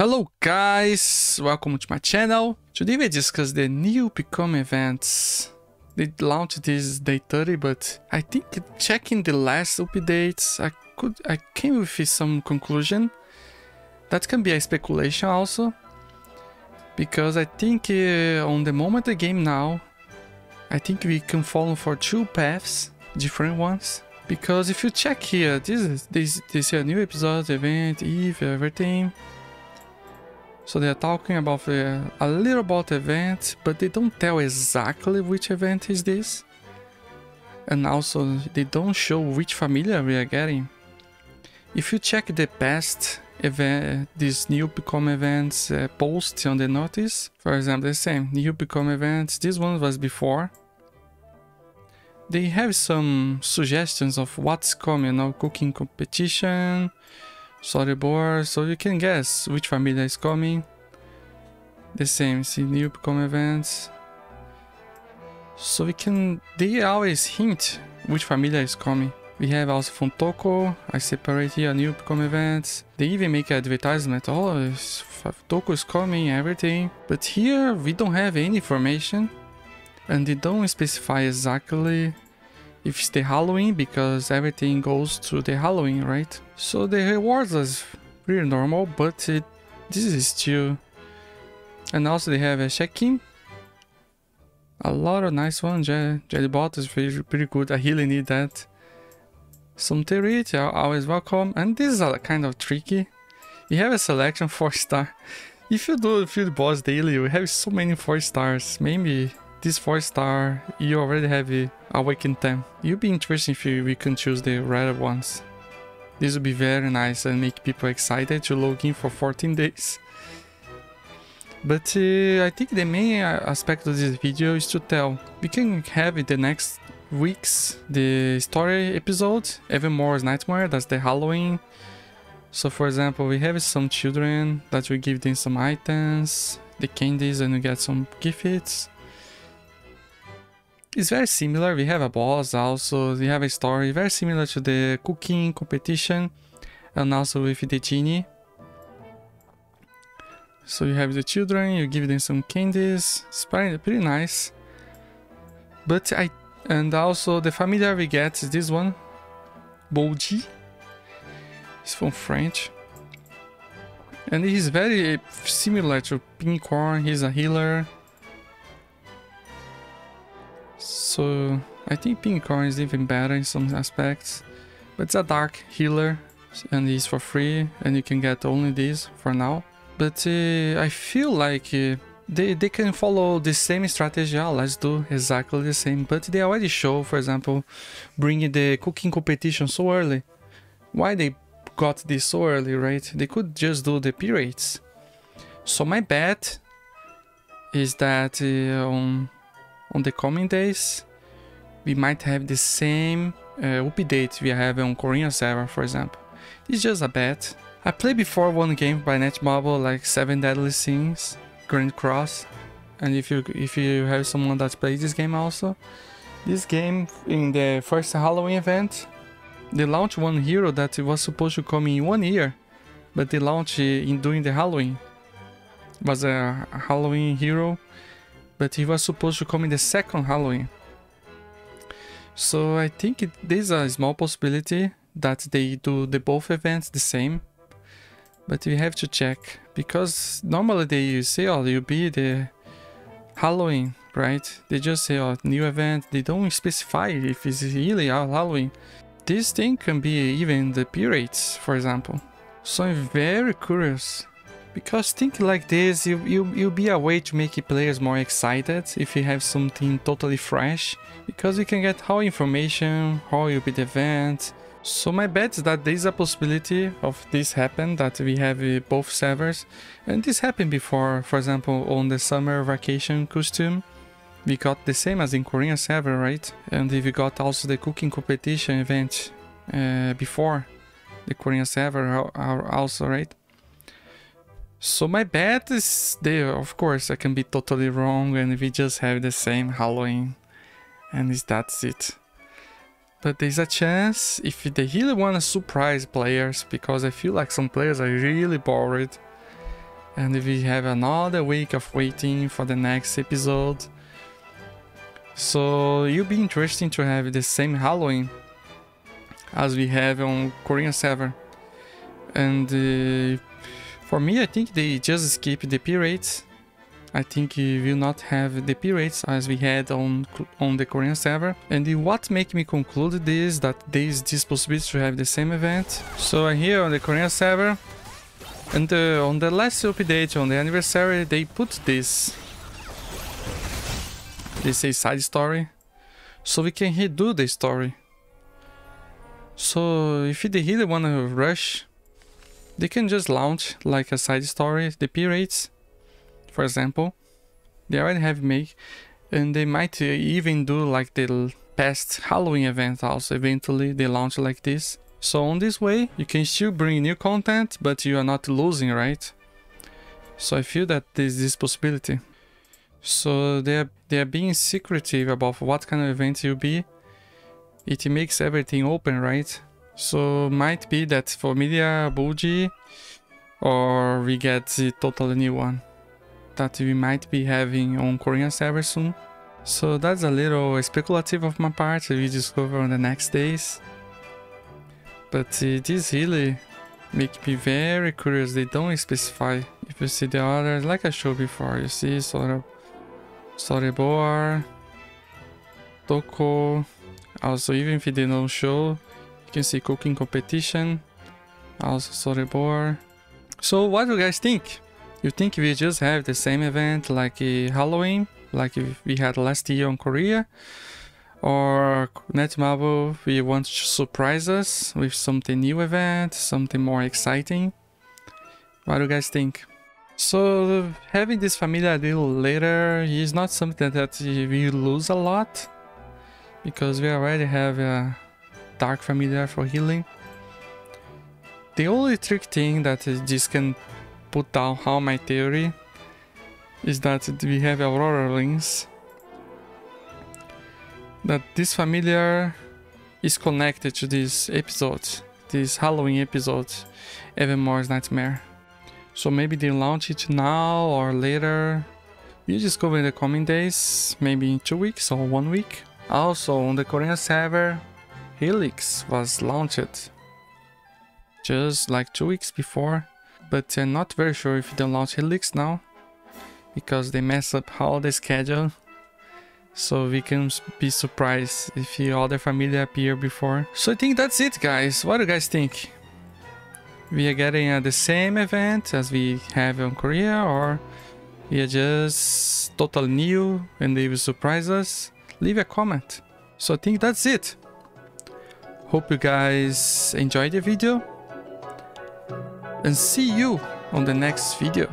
Hello guys, welcome to my channel. Today we discuss the new Become events. They launched this day 30, but I think checking the last updates, I came with some conclusion. That can be a speculation also, because I think on the moment the game now, I think we can follow for two paths, different ones. Because if you check here, this is a new episode, event, Eve, everything. So they are talking about a little about the event, but they don't tell exactly which event is this. And also they don't show which familiar we are getting. If you check the past event, these new Become events posts on the notice, for example, the same new Become events, this one was before. They have some suggestions of what's coming, cooking competition, storyboard, so you can guess which familia is coming. The same, see new Become events. So they always hint which familia is coming. We have also from Toko, I separate here new Become events. They even make an advertisement, oh, Toko is coming, everything. But here we don't have any information. And they don't specify exactly if it's the Halloween, because everything goes to the Halloween, right? So the rewards is pretty normal, but this is still... And also they have a check-in. A lot of nice ones. Jelly bot is pretty good. I really need that. Some Terit, always welcome. And this is kind of tricky. You have a selection 4-star. If you do field boss daily, you have so many 4 stars. Maybe this 4-star, you already have awakened them. It would be interesting if we can choose the rare ones. This would be very nice and make people excited to log in for 14 days. But I think the main aspect of this video is to tell. We can have in the next weeks the story episode, Evermore's Nightmare, that's the Halloween. So for example, we have some children that we give them some items, the candies, and we get some gifts. It's very similar. We have a boss also, we have a story very similar to the cooking competition, and also with the genie. So you have the children, you give them some candies, it's pretty nice. But and also the familiar we get is this one, Bougie. It's from French. And he's very similar to Pincorn, he's a healer. So I think Pincorn is even better in some aspects. But it's a dark healer and he's for free, and you can get only this for now. But I feel like they can follow the same strategy. Oh, let's do exactly the same. But they already show, for example, bringing the cooking competition so early. Why they got this so early, right? They could just do the periods. So my bet is that on the coming days, we might have the same update we have on Korean server, for example. It's just a bet. I played before one game by Netmobile, like 7 Deadly Sins, Grand Cross. And if you have someone that plays this game also, this game in the first Halloween event, they launched one hero that was supposed to come in 1 year, but they launched during the Halloween. It was a Halloween hero, but he was supposed to come in the second Halloween. So I think there's a small possibility that they do the both events the same. But we have to check, because normally they say, oh, you'll be the Halloween, right? They just say, oh, new event. They don't specify if it's really Halloween. This thing can be even the periods, for example. So I'm very curious, because think like this, you'll be a way to make players more excited if you have something totally fresh, because you can get whole information, how will be the event. So my bet is that there is a possibility of this happen, that we have both servers. And this happened before, for example, on the summer vacation costume. We got the same as in Korean server, right? And we got also the cooking competition event before the Korean server also, right? So my bet is there. Of course, I can be totally wrong and we just have the same Halloween. And that's it. But there's a chance if they really want to surprise players, because I feel like some players are really bored. And we have another week of waiting for the next episode. So it'll be interesting to have the same Halloween as we have on Korean server. And for me, I think they just skip the pirates. I think we will not have the pirates as we had on the Korean server. And what make me conclude this, that there is this possibility to have the same event. So here on the Korean server, and on the last update on the anniversary, they put this. This is a side story, so we can redo the story. So if they really want to rush, they can just launch like a side story, the pirates, for example. They already have make, and they might even do like the past Halloween event also. Eventually they launch like this. So on this way, you can still bring new content, but you are not losing, right? So I feel that there's this possibility. So they are being secretive about what kind of event it will be. It makes everything open, right? So might be that for media Bougie, or we get a totally new one that we might be having on Korean server soon. So that's a little speculative of my part. We discover on the next days. But this really make me very curious. They don't specify. If you see the others, like I showed before, you see Storyboard, Toko. Also, even if they don't show, you can see cooking competition. Also Storyboard. So what do you guys think? You think we just have the same event like Halloween, like we had last year on Korea? Or Netmarble, we want to surprise us with something new event, something more exciting? What do you guys think? So having this familiar a little later is not something that we lose a lot, because we already have a dark familiar for healing. The only trick thing that this can put down how my theory is that we have Auroralynx. That this familiar is connected to this episode, this Halloween episode, Evermore's Nightmare. So maybe they launch it now or later. You discover in the coming days, maybe in 2 weeks or 1 week. Also on the Korean server, Helix was launched just like 2 weeks before, but I'm not very sure if they launch Helix now because they mess up all the schedule. So we can be surprised if the other familiar appear before. So I think that's it, guys. What do you guys think? We are getting the same event as we have on Korea, or we are just totally new and they will surprise us? Leave a comment. So I think that's it. Hope you guys enjoyed the video, and see you on the next video.